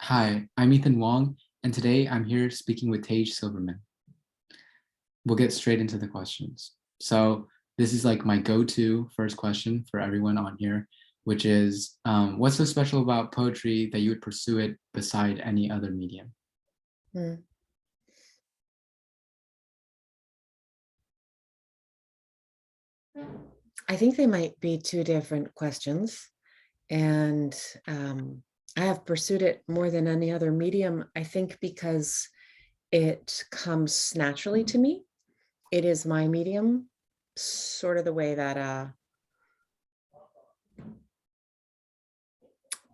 Hi, I'm Ethan Wong, and today I'm here speaking with Taije Silverman. We'll get straight into the questions. So this is like my go-to first question for everyone on here, which is, what's so special about poetry that you would pursue it beside any other medium? Mm. I think they might be two different questions. And I have pursued it more than any other medium, I think, because it comes naturally to me. It is my medium, sort of the way that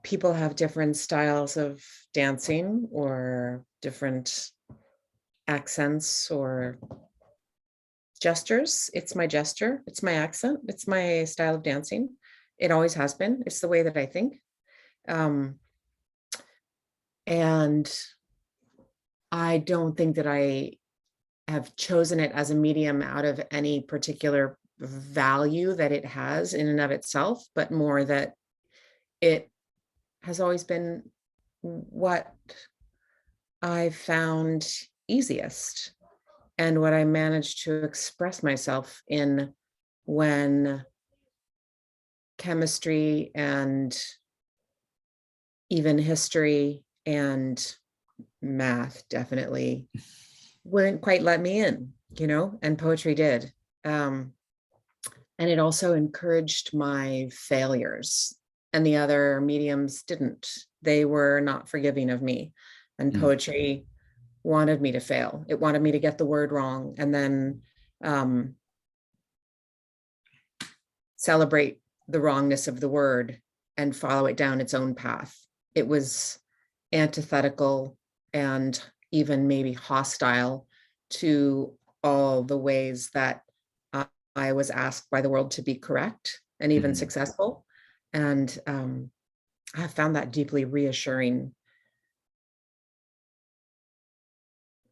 people have different styles of dancing or different accents or gestures. It's my gesture, it's my accent, it's my style of dancing. It always has been. It's the way that I think. Um, and I don't think that I have chosen it as a medium out of any particular value that it has in and of itself, but more that it has always been what I found easiest and what I managed to express myself in when chemistry and even history and math definitely wouldn't quite let me in, and poetry did. And it also encouraged my failures, and the other mediums didn't. They were not forgiving of me. And Mm. poetry wanted me to fail. It wanted me to get the word wrong and then celebrate the wrongness of the word and follow it down its own path. It was antithetical and even maybe hostile to all the ways that I was asked by the world to be correct and even Mhm. successful. And I have found that deeply reassuring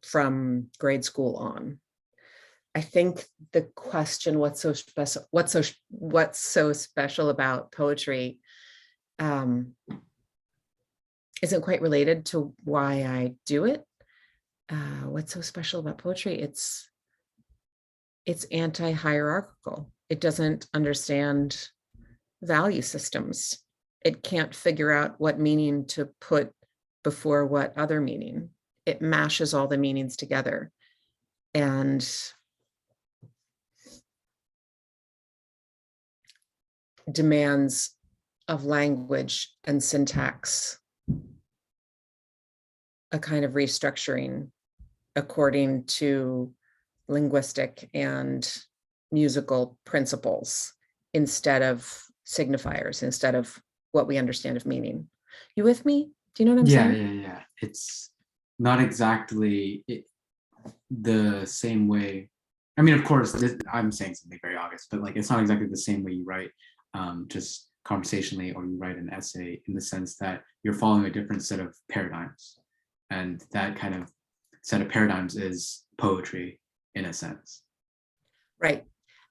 from grade school on. I think the question, what's so special about poetry, isn't quite related to why I do it. What's so special about poetry? It's anti-hierarchical. It doesn't understand value systems. It can't figure out what meaning to put before what other meaning. It mashes all the meanings together and demands of language and syntax a kind of restructuring according to linguistic and musical principles instead of signifiers, instead of what we understand of meaning. You with me? Do you know what I'm Yeah, saying? yeah, yeah. It's not exactly the same way. I mean, of course, I'm saying something very obvious, but like it's not exactly the same way you write just conversationally or you write an essay in the sense that you're following a different set of paradigms. And that kind of set of paradigms is poetry in a sense. Right.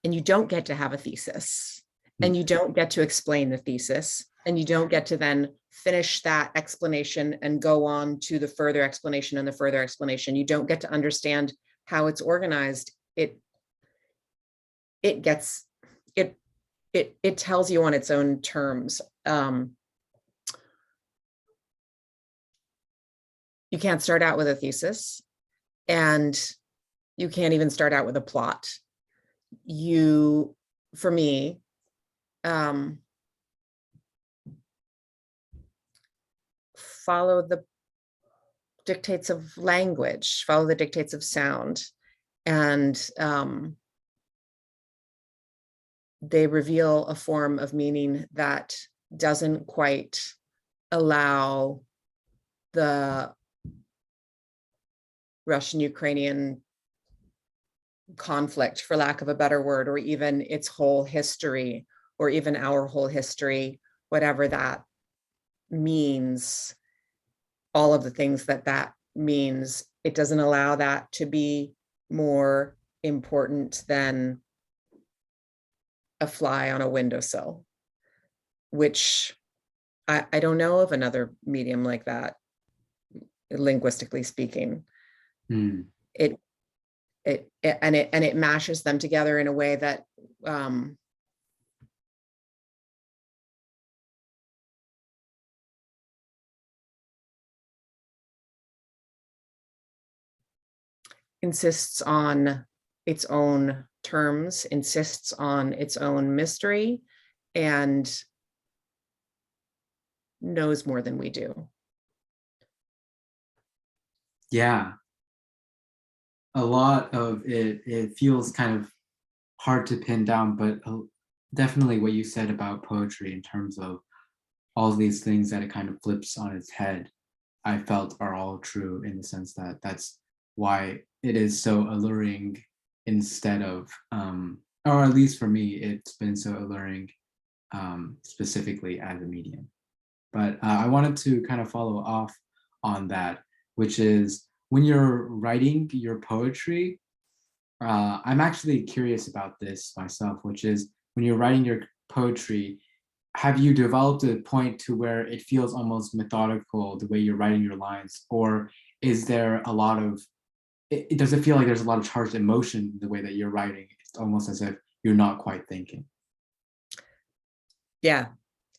And you don't get to have a thesis, and Mm. you don't get to explain the thesis, and you don't get to then finish that explanation and go on to the further explanation and the further explanation. You don't get to understand how it's organized. It gets it it tells you on its own terms. You can't start out with a thesis, and you can't even start out with a plot. You, for me, follow the dictates of language, follow the dictates of sound, and they reveal a form of meaning that doesn't quite allow the Russian-Ukrainian conflict, for lack of a better word, or even its whole history, or even our whole history, whatever that means, all of the things that that means. It doesn't allow that to be more important than a fly on a windowsill, which I don't know of another medium like that. linguistically speaking. Mm. It mashes them together in a way that insists on its own terms, insists on its own mystery, and knows more than we do. Yeah. A lot of it feels kind of hard to pin down, but definitely what you said about poetry in terms of all these things that it kind of flips on its head, I felt are all true, in the sense that that's why it is so alluring, instead of, or at least for me, it's been so alluring specifically as a medium. But I wanted to kind of follow off on that, which is when you're writing your poetry, I'm actually curious about this myself, which is when you're writing your poetry, have you developed a point to where it feels almost methodical the way you're writing your lines? Or is there a lot of, does it feel like there's a lot of charged emotion in the way that you're writing? It's almost as if you're not quite thinking. Yeah,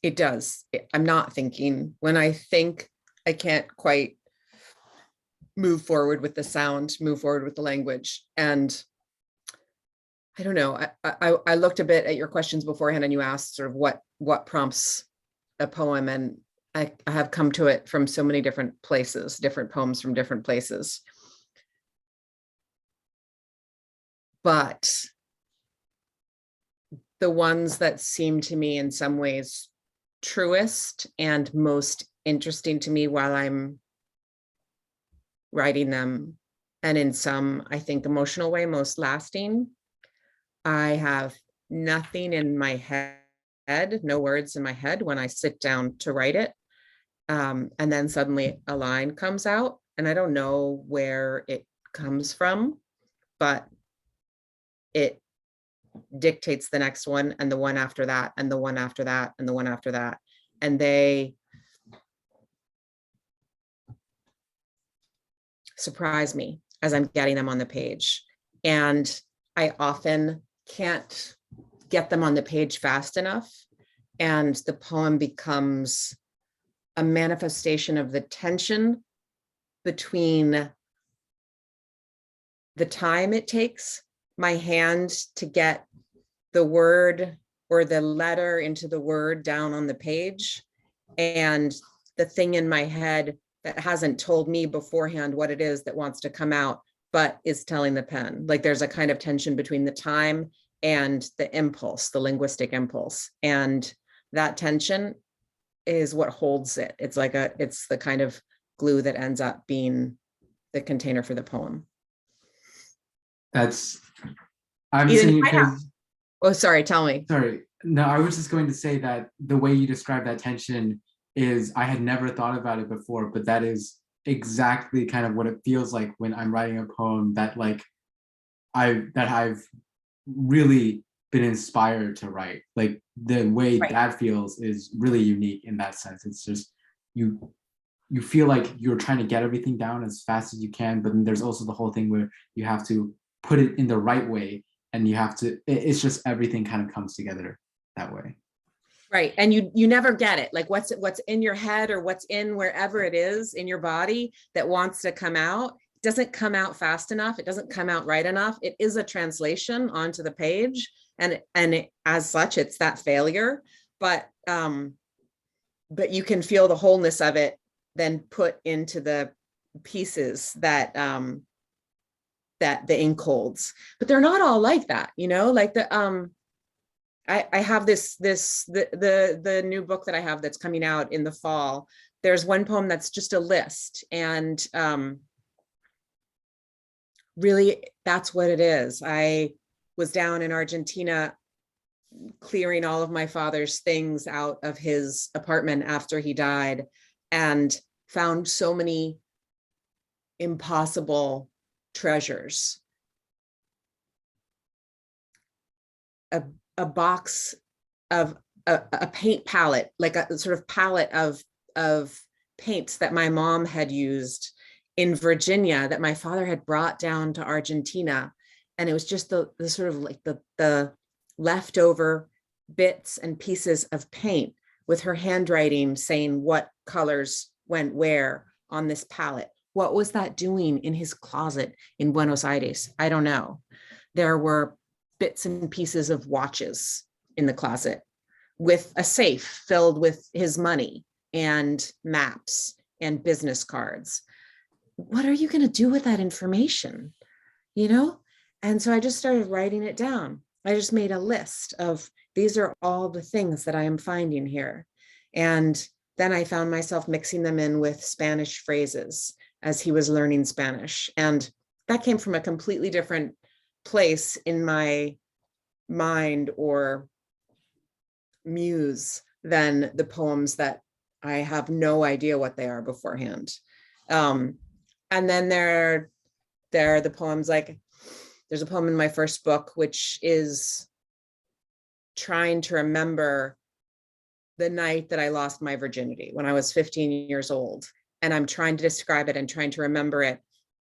it does. I'm not thinking. When I think, I can't quite move forward with the sound, move forward with the language. And I don't know, I looked a bit at your questions beforehand, and you asked sort of what prompts a poem, and I have come to it from so many different places, different poems from different places. But the ones that seem to me in some ways truest and most interesting to me while I'm writing them, and in some, I think, emotional way, most lasting, I have nothing in my head, no words in my head when I sit down to write it. And then suddenly a line comes out, and I don't know where it comes from, but it dictates the next one, and the one after that, and the one after that, and the one after that. And they surprise me as I'm getting them on the page. And I often can't get them on the page fast enough, and the poem becomes a manifestation of the tension between the time it takes my hand to get the word or the letter into the word down on the page, and the thing in my head that hasn't told me beforehand what it is that wants to come out, but is telling the pen. Like there's a kind of tension between the time and the impulse, the linguistic impulse. And that tension is what holds it. It's like it's the kind of glue that ends up being the container for the poem. I'm saying because, oh, sorry, tell me. Sorry, no, I was just going to say that the way you describe that tension is, I had never thought about it before, but that is exactly kind of what it feels like when I'm writing a poem that I've really been inspired to write. Like the way that feels is really unique in that sense. It's just you feel like you're trying to get everything down as fast as you can, but then there's also the whole thing where you have to put it in the right way, and you have to, it's just everything kind of comes together that way. Right. And you never get it. Like what's in your head, or what's in wherever it is in your body that wants to come out, doesn't come out fast enough. It doesn't come out right enough. It is a translation onto the page. And as such, it's that failure. But you can feel the wholeness of it then put into the pieces that that the ink holds. But they're not all like that, like I have the new book that I have that's coming out in the fall. There's one poem that's just a list, and really that's what it is. I was down in Argentina clearing all of my father's things out of his apartment after he died, and found so many impossible treasures. A box of a paint palette, like a sort of palette of paints that my mom had used in Virginia that my father had brought down to Argentina. And it was just the sort of like the leftover bits and pieces of paint with her handwriting saying what colors went where on this palette. What was that doing in his closet in Buenos Aires? I don't know. There were bits and pieces of watches in the closet with a safe filled with his money and maps and business cards. What are you going to do with that information? You know? And so I just started writing it down. I just made a list of these are all the things that I am finding here. And then I found myself mixing them in with Spanish phrases as he was learning Spanish. And that came from a completely different place in my mind or muse than the poems that I have no idea what they are beforehand. And then there are the poems like, there's a poem in my first book, which is trying to remember the night that I lost my virginity when I was 15 years old. And I'm trying to describe it and trying to remember it.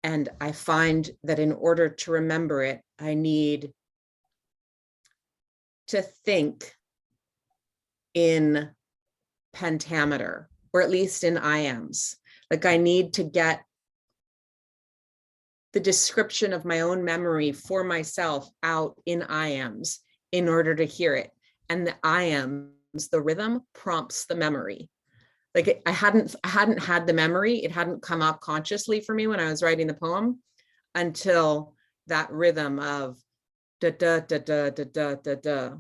And I find that in order to remember it, I need to think in pentameter, or at least in iambs. Like I need to get the description of my own memory for myself out in iambs in order to hear it. And the iambs, the rhythm prompts the memory. Like I hadn't had the memory. It hadn't come up consciously for me when I was writing the poem until that rhythm of da da da da da da da da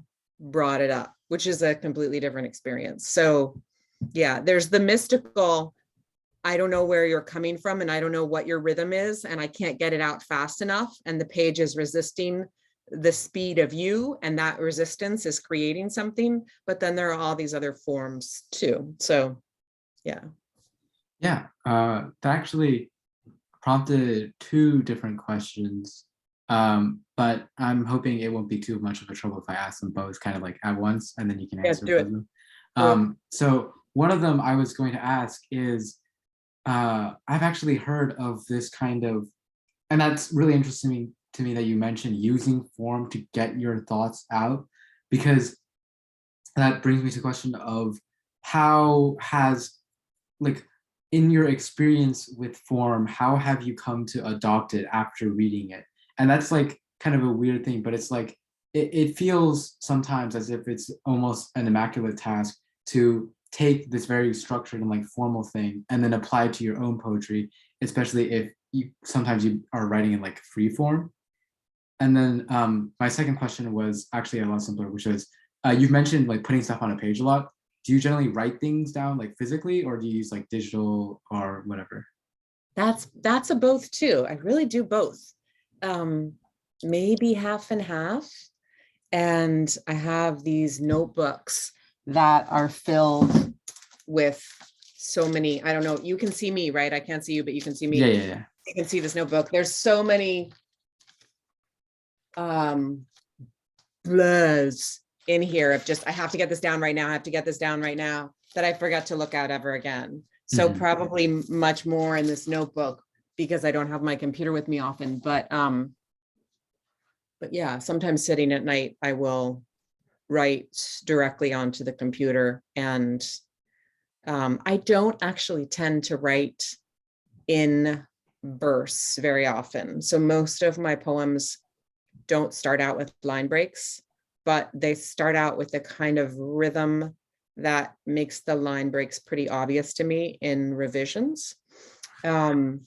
brought it up, which is a completely different experience. So yeah, there's the mystical, I don't know where you're coming from and I don't know what your rhythm is and I can't get it out fast enough and the page is resisting the speed of you and that resistance is creating something. But then there are all these other forms too. So yeah. Yeah, that actually prompted two different questions, but I'm hoping it won't be too much of a trouble if I ask them both kind of like at once and then you can answer do both it. of them. So one of them I was going to ask is, I've actually heard of this kind of, and that's really interesting to me that you mentioned using form to get your thoughts out, because that brings me to the question of how has, like, in your experience with form, how have you come to adopt it after reading it? And that's like kind of a weird thing, but it's like it feels sometimes as if it's almost an immaculate task to take this very structured and like formal thing and then apply it to your own poetry, especially if you sometimes you are writing in like free form. And then my second question was actually a lot simpler, which is you've mentioned like putting stuff on a page a lot. Do you generally write things down like physically, or do you use like digital or whatever? That's a both too. I really do both. Maybe half and half. And I have these notebooks that are filled with so many, I don't know, you can see me, right? I can't see you, but you can see me. Yeah, yeah, yeah. You can see this notebook. There's so many blurs in here of just, I have to get this down right now. I have to get this down right now, that I forgot to look at ever again. So probably much more in this notebook because I don't have my computer with me often, but yeah, sometimes sitting at night, I will write directly onto the computer. And I don't actually tend to write in verse very often. So most of my poems don't start out with line breaks, but they start out with the kind of rhythm that makes the line breaks pretty obvious to me in revisions. And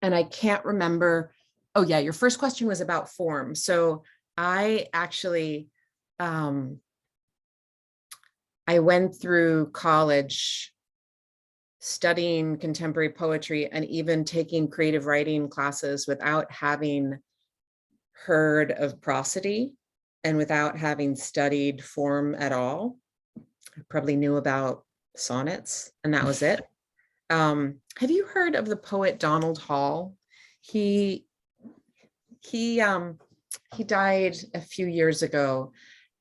I can't remember. Oh yeah, your first question was about form. So I actually, I went through college studying contemporary poetry and even taking creative writing classes without having heard of prosody and without having studied form at all. I probably knew about sonnets and that was it. Have you heard of the poet Donald Hall? He died a few years ago,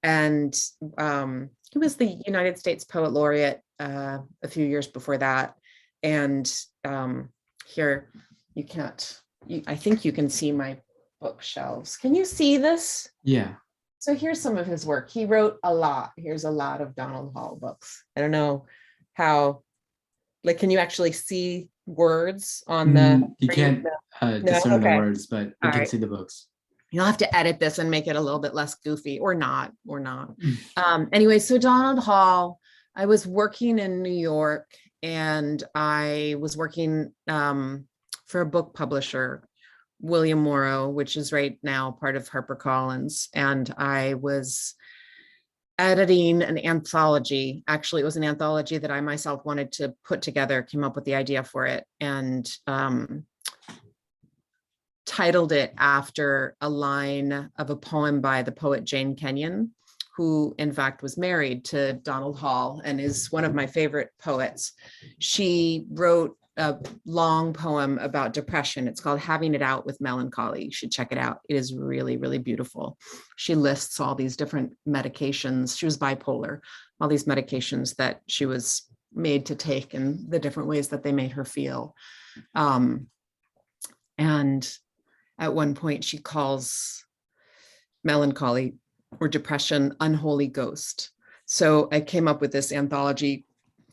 and he was the United States Poet Laureate a few years before that. And here, you can't, I think you can see my bookshelves. Can you see this? Yeah. So here's some of his work. He wrote a lot. Here's a lot of Donald Hall books. I don't know how, like, can you actually see words on the You screen? can't No? discern the Okay. words, but we All can right. see the books. You'll have to edit this and make it a little bit less goofy, or not. Anyway, so Donald Hall, I was working in New York, and I was working for a book publisher, William Morrow, which is right now part of HarperCollins. And I was editing an anthology. Actually, it was an anthology that I myself wanted to put together, came up with the idea for it, and titled it after a line of a poem by the poet Jane Kenyon, who in fact was married to Donald Hall and is one of my favorite poets. She wrote a long poem about depression. It's called Having It Out with Melancholy. You should check it out. It is really, really beautiful. She lists all these different medications. She was bipolar, all these medications that she was made to take and the different ways that they made her feel. And at one point, she calls melancholy or depression unholy ghost. So I came up with this anthology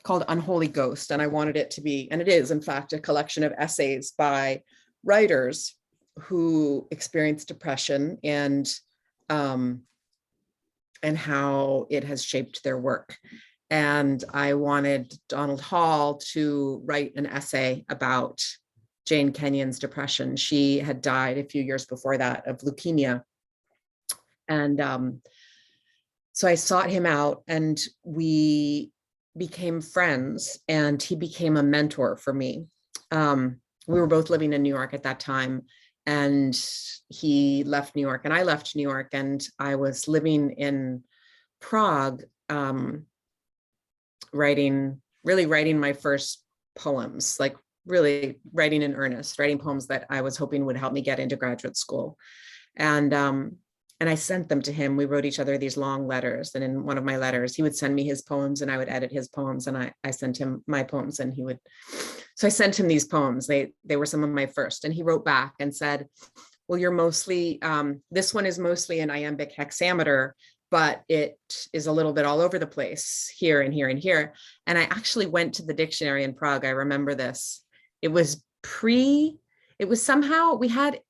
called Unholy Ghost, and I wanted it to be, and it is in fact, a collection of essays by writers who experienced depression and how it has shaped their work. And I wanted Donald Hall to write an essay about Jane Kenyon's depression. She had died a few years before that of leukemia. And so I sought him out, and we became friends, and he became a mentor for me. We were both living in New York at that time, and he left New York and I left New York, and I was living in Prague, writing my first poems, like really writing in earnest, writing poems that I was hoping would help me get into graduate school. And I sent them to him. We wrote each other these long letters. And in one of my letters, he would send me his poems and I would edit his poems. And I sent him my poems and he would, so I sent him these poems. They were some of my first. And he wrote back and said, well, you're mostly, this one is mostly an iambic hexameter, but it is a little bit all over the place here and here and here. And I actually went to the dictionary in Prague. I remember this. It was somehow, we had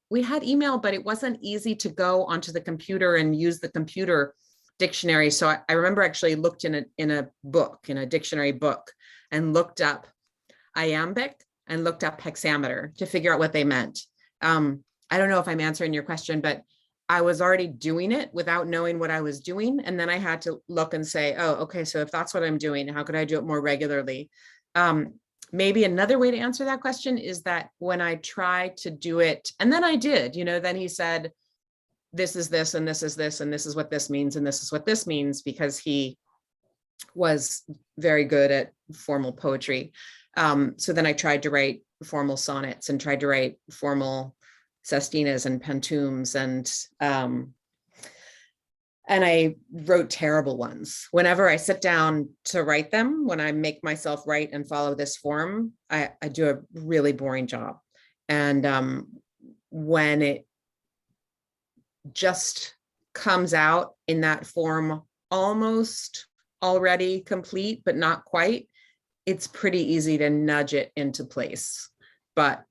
email, but it wasn't easy to go onto the computer and use the computer dictionary. So I remember actually looked in a dictionary book, and looked up iambic and looked up hexameter to figure out what they meant. I don't know if I'm answering your question, but I was already doing it without knowing what I was doing. And then I had to look and say, oh, okay, so if that's what I'm doing, how could I do it more regularly? Maybe another way to answer that question is that when I try to do it, and then I did, then he said, this is this, and this is this, and this is what this means, and this is what this means, because he was very good at formal poetry. So then I tried to write formal sonnets and tried to write formal sestinas and pantoums, and I wrote terrible ones. Whenever I sit down to write them, when I make myself write and follow this form, I do a really boring job. And when it just comes out in that form, almost already complete, but not quite, it's pretty easy to nudge it into place. But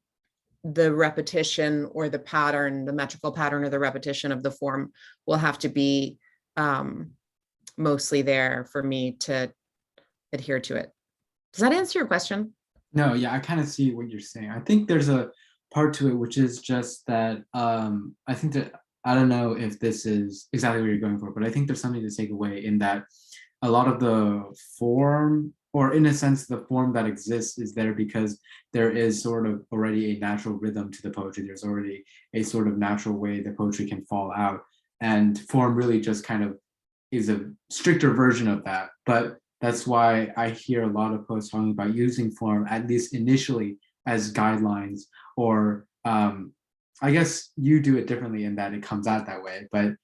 the repetition or the pattern, the metrical pattern or the repetition of the form will have to be mostly there for me to adhere to it. Does that answer your question? No, yeah, I kind of see what you're saying. I think there's a part to it, which is just that I think that, I don't know if this is exactly what you're going for, but I think there's something to take away in that a lot of the form, or in a sense, the form that exists is there because there is sort of already a natural rhythm to the poetry. There's already a sort of natural way the poetry can fall out. And form really just kind of is a stricter version of that. But that's why I hear a lot of poets talking about using form, at least initially, as guidelines, or I guess you do it differently in that it comes out that way. But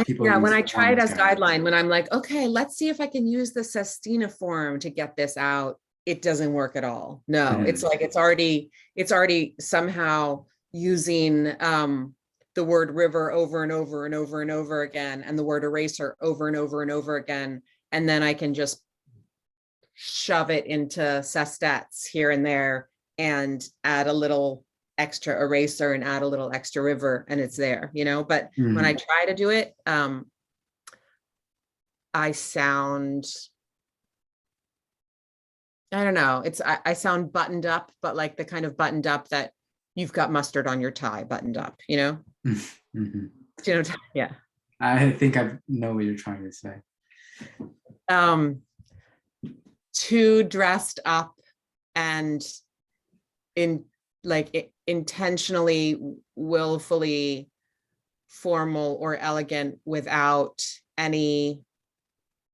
people when use I try it as guidelines. guideline, when I'm like, okay, let's see if I can use the sestina form to get this out. it doesn't work at all. No, it's Mhm. like it's already somehow using the word river over and over and over and over again, and the word eraser over and over and over again. And then I can just shove it into sestets here and there and add a little extra eraser and add a little extra river, and it's there, you know. But when I Mhm. try to do it, I sound, I don't know, I sound buttoned up, but like the kind of buttoned up that you've got mustard on your tie buttoned up, you know? Mhm. Do you know, yeah. I think I know what you're trying to say. Um, too dressed up and in intentionally, willfully formal or elegant without any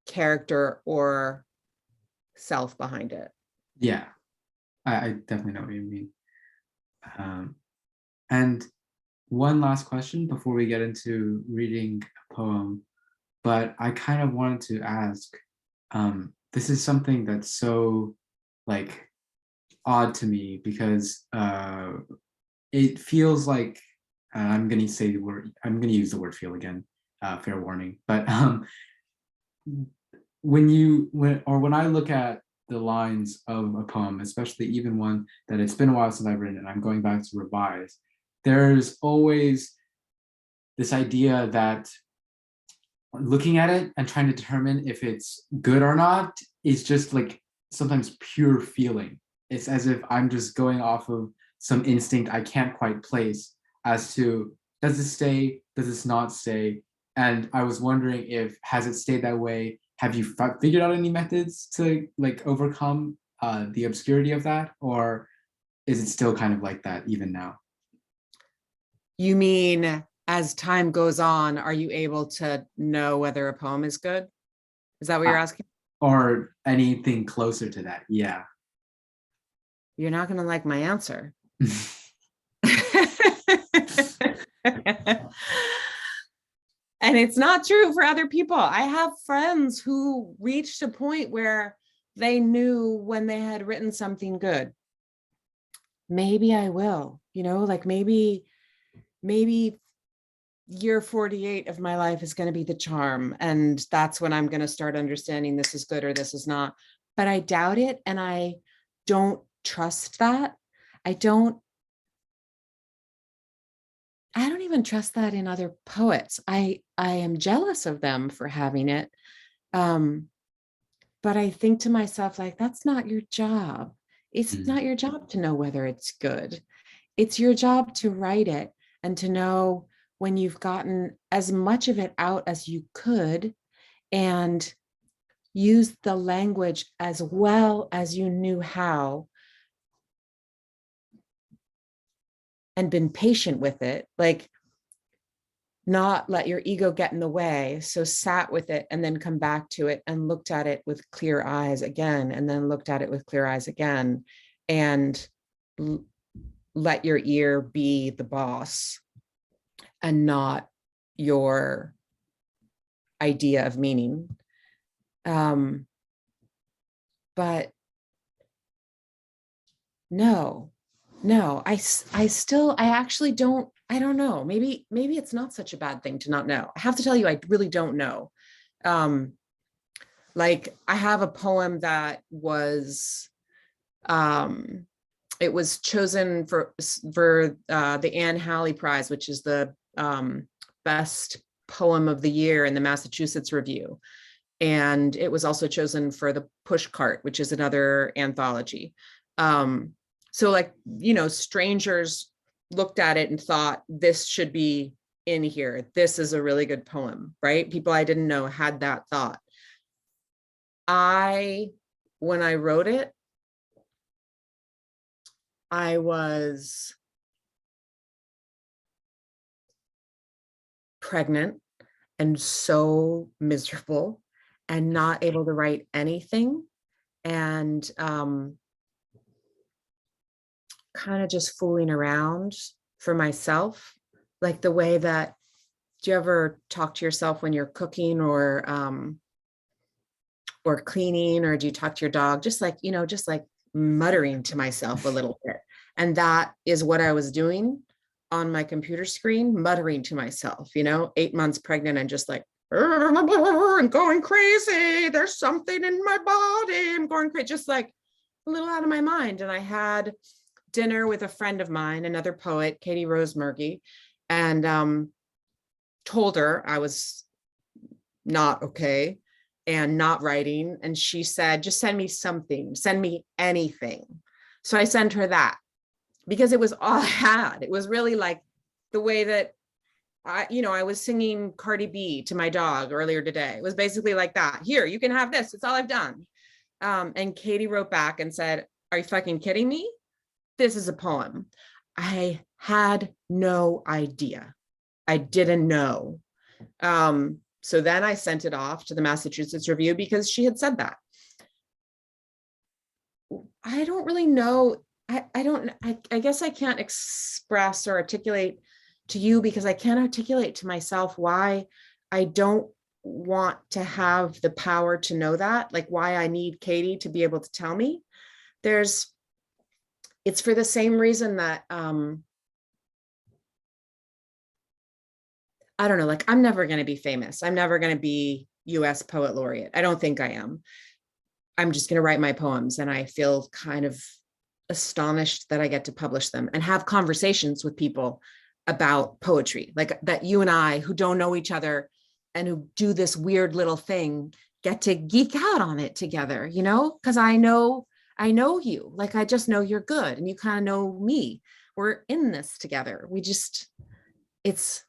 character or self behind it. Yeah, I definitely know what you mean. And one last question before we get into reading a poem, but I kind of wanted to ask, this is something that's so like odd to me because it feels like I'm gonna say the word, I'm gonna use the word feel again, fair warning, but when I look at the lines of a poem, especially even one that it's been a while since I've written and I'm going back to revise, there's always this idea that looking at it and trying to determine if it's good or not is just like sometimes pure feeling. It's as if I'm just going off of some instinct I can't quite place as to does this stay, does this not stay? And I was wondering if has it stayed that way? Have you figured out any methods to like overcome the obscurity of that, or is it still kind of like that even now? You mean as time goes on, are you able to know whether a poem is good? Is that what you're Uh, asking? or anything closer to that? Yeah. You're not going to like my answer. And it's not true for other people. I have friends who reached a point where they knew when they had written something good. Maybe I will, you know, like maybe year 48 of my life is going to be the charm. And that's when I'm going to start understanding this is good or this is not. But I doubt it. And I don't trust that. I don't I don't even trust that in other poets. I am jealous of them for having it. Um, but I think to myself, like, that's not your job. It's Mm, not your job to know whether it's good. It's your job to write it and to know when you've gotten as much of it out as you could and use the language as well as you knew how and been patient with it. Like, not let your ego get in the way. So sat with it and then come back to it and looked at it with clear eyes again, and then looked at it with clear eyes again, and let your ear be the boss and not your idea of meaning. Um, but no, no, I actually don't, I don't know. Maybe it's not such a bad thing to not know. I have to tell you, I really don't know. Um, like I have a poem that was um it was chosen for the Anne Halley Prize, which is the best poem of the year in the Massachusetts Review, and it was also chosen for the Pushcart, which is another anthology. um so like, you know, strangers looked at it and thought this should be in here, this is a really good poem, right? People I didn't know had that thought. I, when I wrote it, I was pregnant and so miserable and not able to write anything, and kind of just fooling around for myself. Like the way that, do you ever talk to yourself when you're cooking or or cleaning, or do you talk to your dog? Just like, just like muttering to myself a little bit. And that is what I was doing on my computer screen, muttering to myself, 8 months pregnant and just like, I'm going crazy. There's something in my body. I'm going crazy, just like a little out of my mind. And I had dinner with a friend of mine, another poet, Katie Rosemurgy, and told her I was not okay and not writing. And she said, just send me something, send me anything. So I sent her that because it was all I had. It was really like the way that I was singing Cardi B to my dog earlier today. It was basically like that. Here, you can have this. It's all I've done. And Katie wrote back and said, are you fucking kidding me? This is a poem. I had no idea. I didn't know. So then I sent it off to the Massachusetts Review because she had said that. I don't really know. I guess I can't express or articulate to you because I can't articulate to myself why I don't want to have the power to know that, like why I need Katie to be able to tell me. It's for the same reason that, I don't know, like I'm never going to be famous. I'm never going to be US Poet Laureate. I don't think I am. I'm just going to write my poems. And I feel kind of astonished that I get to publish them and have conversations with people about poetry, like that you and I, who don't know each other and who do this weird little thing, get to geek out on it together, because I know you, like I just know you're good and you kind of know me. We're in this together. It's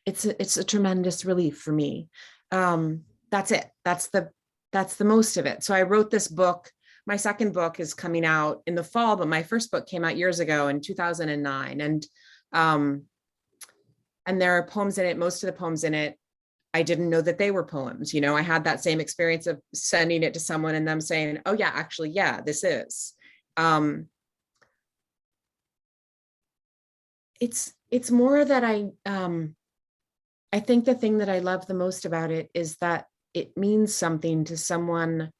a tremendous relief for me. That's it. That's the most of it. So I wrote this book. My second book is coming out in the fall, but my first book came out years ago in 2009. And there are poems in it. Most of the poems in it, I didn't know that they were poems. I had that same experience of sending it to someone and them saying, oh yeah, actually, yeah, this is. It's more that I think the thing that I love the most about it is that it means something to someone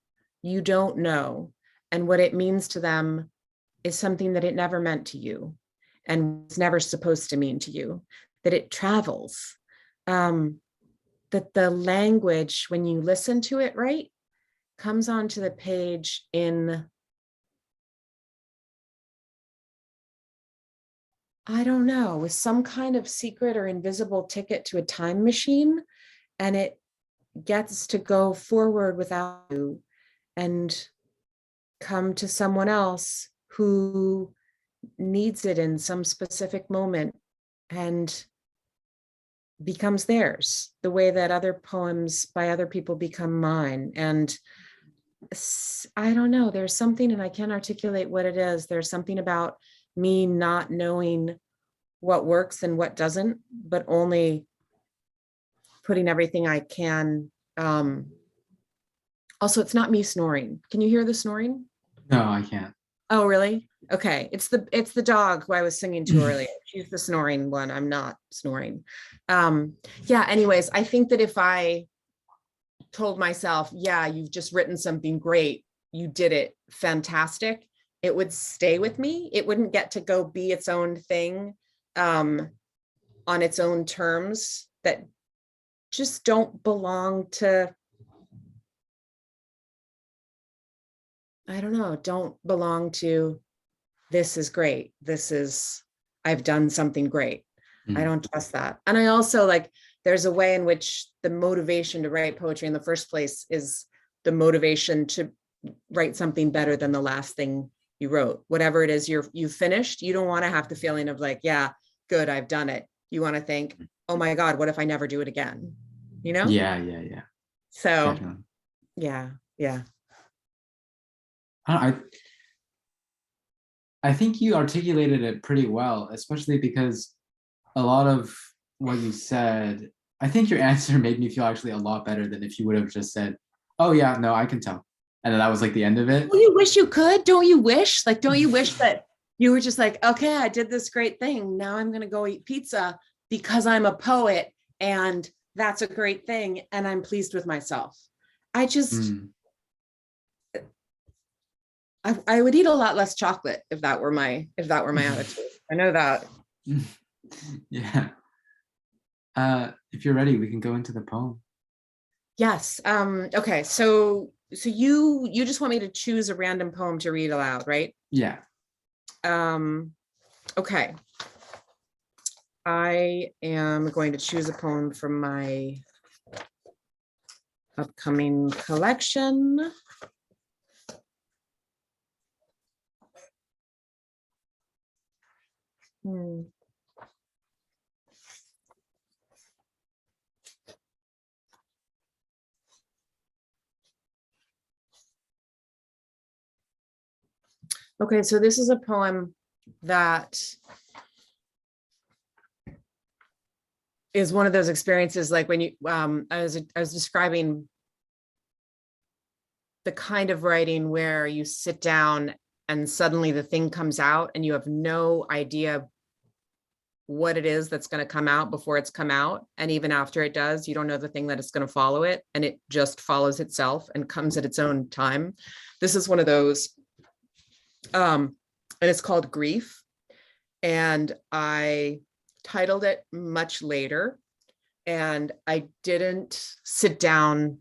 you don't know. And what it means to them is something that it never meant to you and was never supposed to mean to you, that it travels. That the language, when you listen to it right, comes onto the page in, I don't know, with some kind of secret or invisible ticket to a time machine, and it gets to go forward without you and come to someone else who needs it in some specific moment and becomes theirs, the way that other poems by other people become mine. And I don't know, there's something, and I can't articulate what it is. There's something about me not knowing what works and what doesn't, but only putting everything I can. Also, it's not me snoring. Can you hear the snoring? No, I can't. Oh, really? Okay. It's the dog who I was singing to earlier. She's the snoring one. I'm not snoring. Yeah, anyways, I think that if I told myself, yeah, you've just written something great, you did it fantastic, it would stay with me. It wouldn't get to go be its own thing on its own terms that just don't belong to, I don't know, don't belong to, this is great. I've done something great. I don't trust that. And I also there's a way in which the motivation to write poetry in the first place is the motivation to write something better than the last thing you wrote. Whatever it is you've finished, you don't want to have the feeling of yeah, good, I've done it. You want to think, oh my God, what if I never do it again? Yeah. So Definitely. yeah. I think you articulated it pretty well, especially because a lot of what you said, I think your answer made me feel actually a lot better than if you would have just said, oh yeah, no, I can tell. And then that was the end of it. Well, you wish you could, don't you wish? Don't you wish that you were just okay, I did this great thing. Now I'm going to go eat pizza because I'm a poet and that's a great thing. And I'm pleased with myself. I just, I would eat a lot less chocolate if that were my attitude. I know that. Yeah. If you're ready, we can go into the poem. Yes. Okay. So you just want me to choose a random poem to read aloud, right? Yeah. Okay. I am going to choose a poem from my upcoming collection. Okay, so this is a poem that is one of those experiences like when you I was describing the kind of writing where you sit down and suddenly the thing comes out and you have no idea what it is that's going to come out before it's come out. And even after it does, you don't know the thing that is going to follow it. And it just follows itself and comes at its own time. This is one of those. And it's called Grief. And I titled it much later. And I didn't sit down.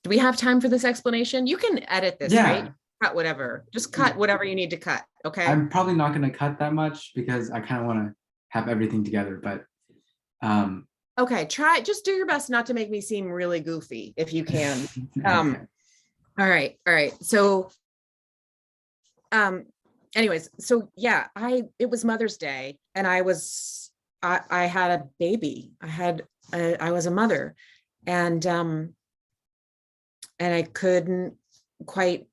Do we have time for this explanation? You can edit this, Yeah. right? Cut whatever. Just cut whatever you need to cut. Okay. I'm probably not going to cut that much because I kind of want to have everything together, but okay, just do your best not to make me seem really goofy if you can. Okay. All right. So anyways, so yeah, it was Mother's Day and I had a baby. I was a mother, and I couldn't quite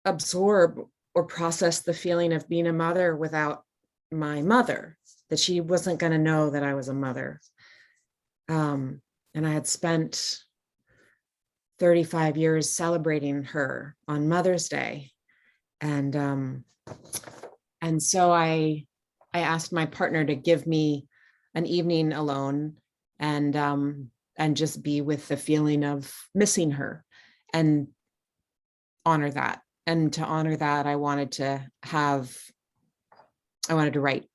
absorb or process the feeling of being a mother without my mother, that she wasn't going to know that I was a mother. And I had spent 35 years celebrating her on Mother's Day. And so I asked my partner to give me an evening alone and just be with the feeling of missing her and honor that. And to honor that, I wanted to write.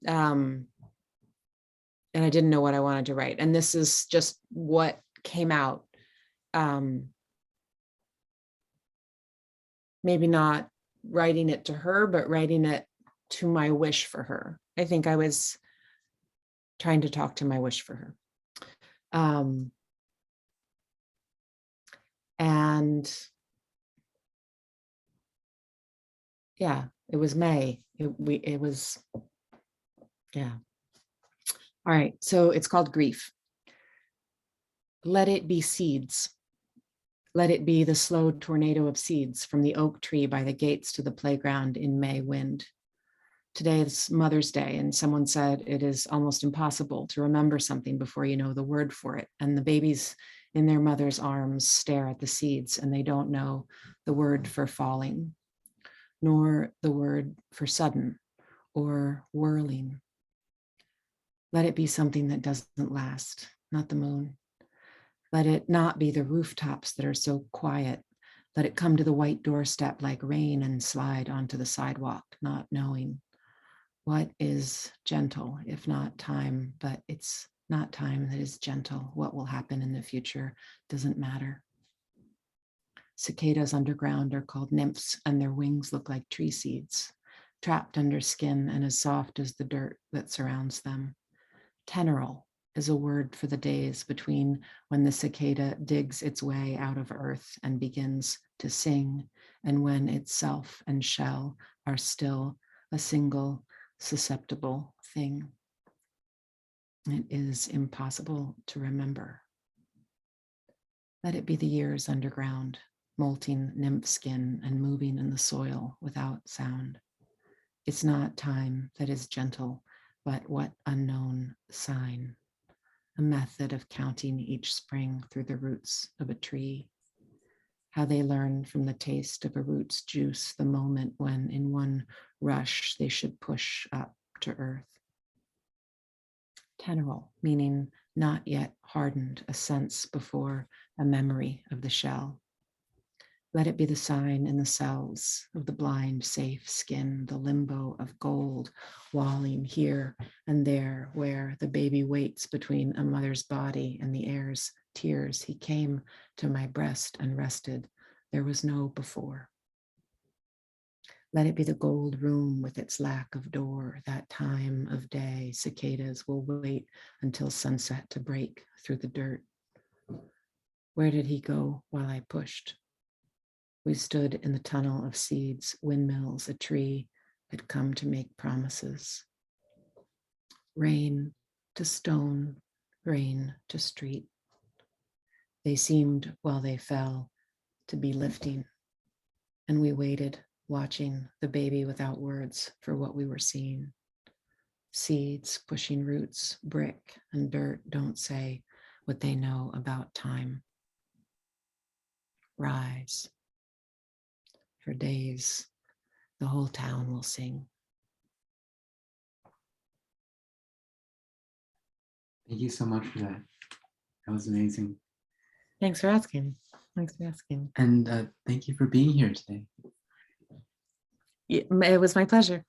And I didn't know what I wanted to write. And this is just what came out. Maybe not writing it to her, but writing it to my wish for her. I think I was trying to talk to my wish for her. And yeah, it was May. It was, yeah. All right, so it's called Grief. Let it be seeds. Let it be the slow tornado of seeds from the oak tree by the gates to the playground in May wind. Today is Mother's Day, and someone said it is almost impossible to remember something before you know the word for it. And the babies in their mother's arms stare at the seeds, and they don't know the word for falling, nor the word for sudden or whirling. Let it be something that doesn't last, not the moon. Let it not be the rooftops that are so quiet. Let it come to the white doorstep like rain and slide onto the sidewalk, not knowing. What is gentle, if not time, but it's not time that is gentle. What will happen in the future doesn't matter. Cicadas underground are called nymphs, and their wings look like tree seeds, trapped under skin and as soft as the dirt that surrounds them. Teneral is a word for the days between when the cicada digs its way out of earth and begins to sing, and when itself and shell are still a single susceptible thing. It is impossible to remember. Let it be the years underground, molting nymph skin and moving in the soil without sound. It's not time that is gentle, but what unknown sign, a method of counting each spring through the roots of a tree. How they learn from the taste of a root's juice the moment when in one rush they should push up to earth. Teneral, meaning not yet hardened, a sense before a memory of the shell. Let it be the sign in the cells of the blind, safe skin, the limbo of gold, walling here and there, where the baby waits between a mother's body and the air's tears. He came to my breast and rested. There was no before. Let it be the gold room with its lack of door, that time of day. Cicadas will wait until sunset to break through the dirt. Where did he go while I pushed? We stood in the tunnel of seeds, windmills, a tree had come to make promises. Rain to stone, rain to street. They seemed, while they fell, to be lifting. And we waited, watching the baby without words for what we were seeing. Seeds pushing roots, brick and dirt don't say what they know about time. Rise. For days, the whole town will sing. Thank you so much for that. That was amazing. Thanks for asking. Thanks for asking. And thank you for being here today. It was my pleasure.